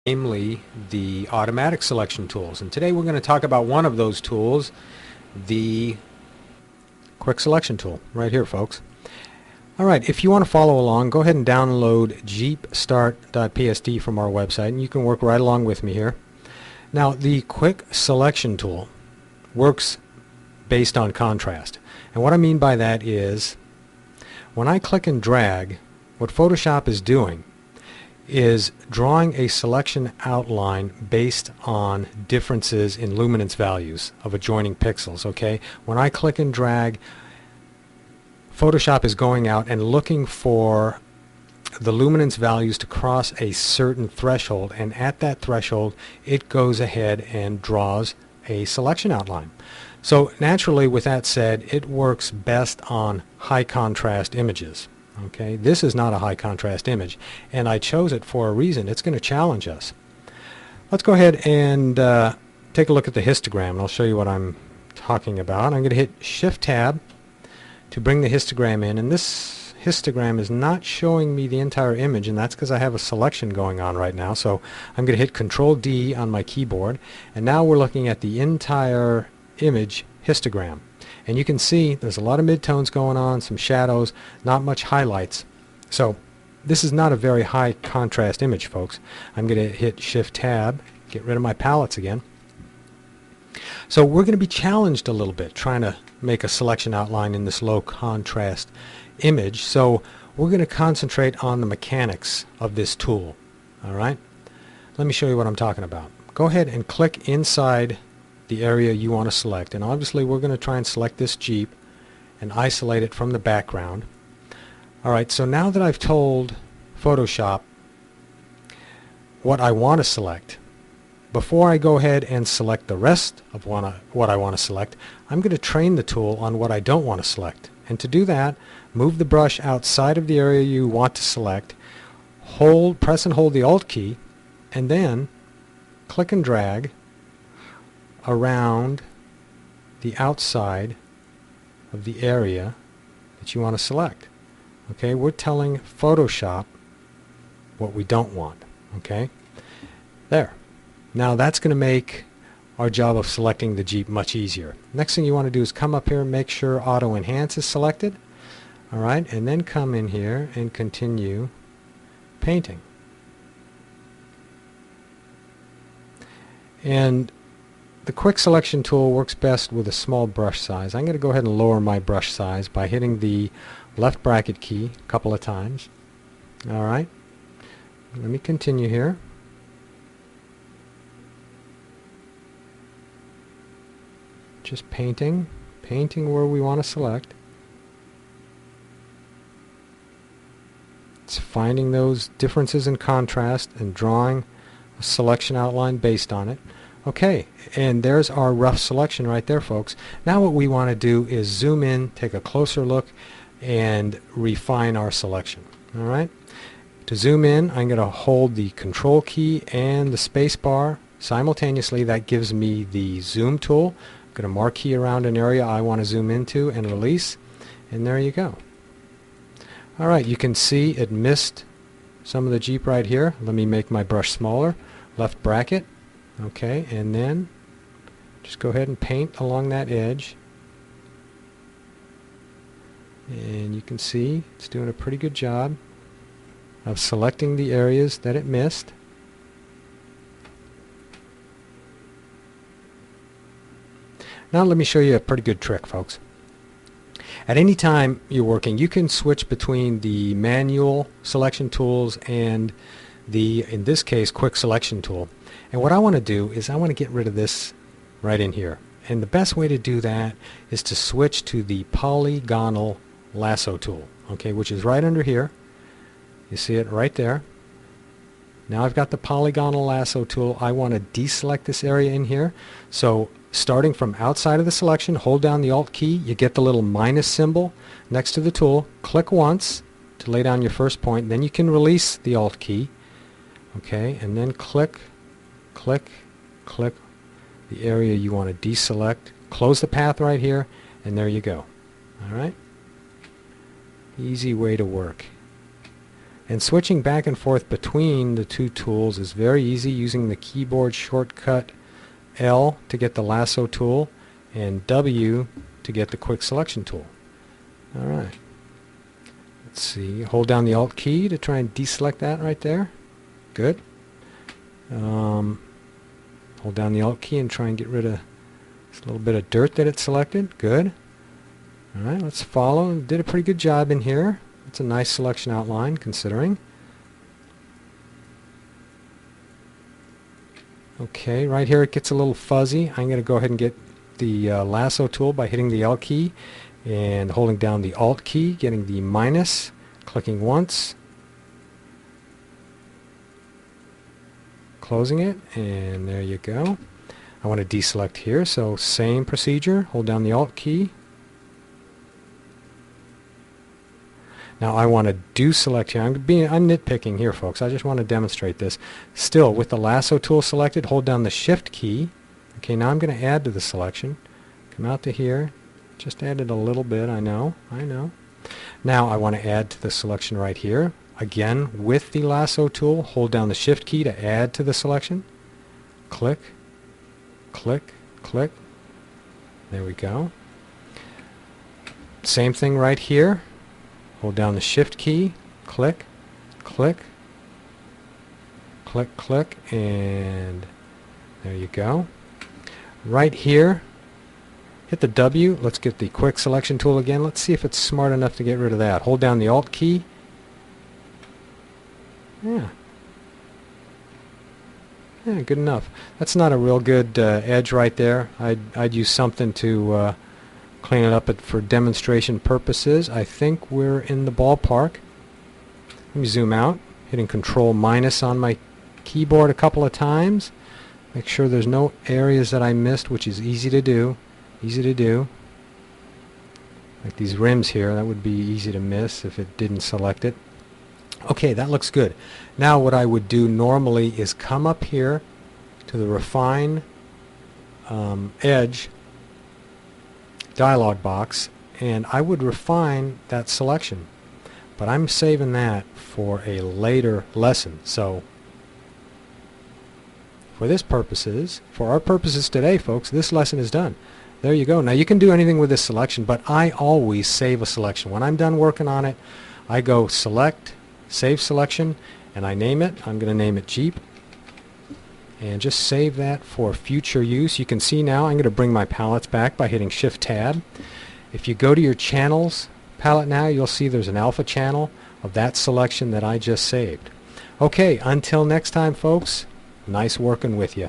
namely the automatic selection tools. And today we're going to talk about one of those tools, the quick selection tool, right here, folks. All right, if you want to follow along, go ahead and download jeepstart.psd from our website, and you can work right along with me here. Now, the quick selection tool works based on contrast. And what I mean by that is, when I click and drag, what Photoshop is doing is drawing a selection outline based on differences in luminance values of adjoining pixels. Okay, when I click and drag, Photoshop is going out and looking for the luminance values to cross a certain threshold, and at that threshold it goes ahead and draws a selection outline. So naturally, with that said, it works best on high contrast images. Okay, this is not a high contrast image, and I chose it for a reason. It's going to challenge us. Let's go ahead and take a look at the histogram, and I'll show you what I'm talking about. I'm going to hit Shift Tab to bring the histogram in, and this histogram is not showing me the entire image, and that's because I have a selection going on right now. So I'm going to hit Control D on my keyboard, and now we're looking at the entire image histogram. And you can see there's a lot of midtones going on, some shadows, not much highlights. So this is not a very high contrast image, folks. I'm going to hit Shift Tab, get rid of my palettes again. So we're going to be challenged a little bit trying to make a selection outline in this low contrast image. So we're going to concentrate on the mechanics of this tool. All right? Let me show you what I'm talking about. Go ahead and click inside the area you want to select, and obviously we're going to try and select this Jeep and isolate it from the background. Alright, so now that I've told Photoshop what I want to select, before I go ahead and select the rest of what I want to select, I'm going to train the tool on what I don't want to select. And to do that, move the brush outside of the area you want to select, press and hold the Alt key, and then click and drag around the outside of the area that you want to select. Okay, we're telling Photoshop what we don't want. Okay, there. Now that's going to make our job of selecting the Jeep much easier. Next thing you want to do is come up here and make sure Auto Enhance is selected. Alright, and then come in here and continue painting. And the quick selection tool works best with a small brush size. I'm going to go ahead and lower my brush size by hitting the left bracket key a couple of times. Alright, let me continue here. Just painting where we want to select. It's finding those differences in contrast and drawing a selection outline based on it. Okay, and there's our rough selection right there, folks. Now what we want to do is zoom in, take a closer look, and refine our selection. Alright, to zoom in, I'm going to hold the Control key and the space bar simultaneously. That gives me the zoom tool. I'm going to marquee around an area I want to zoom into and release, and there you go. Alright, you can see it missed some of the Jeep right here. Let me make my brush smaller. Left bracket. Okay, and then just go ahead and paint along that edge, and you can see it's doing a pretty good job of selecting the areas that it missed. Now let me show you a pretty good trick, folks. At any time you're working, you can switch between the manual selection tools and the, in this case, quick selection tool. And what I want to do is I want to get rid of this right in here. And the best way to do that is to switch to the polygonal lasso tool, okay, which is right under here. You see it right there. Now I've got the polygonal lasso tool. I want to deselect this area in here. So starting from outside of the selection, hold down the Alt key. You get the little minus symbol next to the tool. Click once to lay down your first point. Then you can release the Alt key. Okay, and then click the area you want to deselect. Close the path right here, and there you go. Alright? Easy way to work. And switching back and forth between the two tools is very easy using the keyboard shortcut L to get the lasso tool and W to get the quick selection tool. Alright. Let's see. Hold down the Alt key to try and deselect that right there. Good. Hold down the Alt key and try and get rid of this little bit of dirt that it selected. Good. Alright, let's follow. Did a pretty good job in here. It's a nice selection outline considering. Okay, right here it gets a little fuzzy. I'm going to go ahead and get the lasso tool by hitting the L key and holding down the Alt key, getting the minus, clicking once, closing it, and there you go. I want to deselect here, so same procedure, hold down the Alt key. Now I want to do select here. I'm nitpicking here, folks. I just want to demonstrate this. Still, with the lasso tool selected, hold down the Shift key. Okay, now I'm going to add to the selection. Come out to here. Just added a little bit, I know. Now I want to add to the selection right here. Again, with the lasso tool, hold down the Shift key to add to the selection. Click, click, click. There we go. Same thing right here. Hold down the Shift key, click, click, click, click, and there you go. Right here, hit the W. Let's get the quick selection tool again. Let's see if it's smart enough to get rid of that. Hold down the Alt key. Yeah, good enough. That's not a real good edge right there. I'd use something to clean it up for demonstration purposes. I think we're in the ballpark. Let me zoom out, hitting Control minus on my keyboard a couple of times. Make sure there's no areas that I missed, which is easy to do. Like these rims here, that would be easy to miss if it didn't select it. Okay, that looks good. Now what I would do normally is come up here to the Refine Edge dialog box, and I would refine that selection, but I'm saving that for a later lesson. So for our purposes today, folks, this lesson is done. There you go. Now you can do anything with this selection, but I always save a selection. When I'm done working on it, I go select, save selection, and I name it. I'm going to name it Jeep, and just save that for future use. You can see now I'm going to bring my palettes back by hitting Shift Tab. If you go to your channels palette now, you'll see there's an alpha channel of that selection that I just saved. Okay, until next time, folks, nice working with you.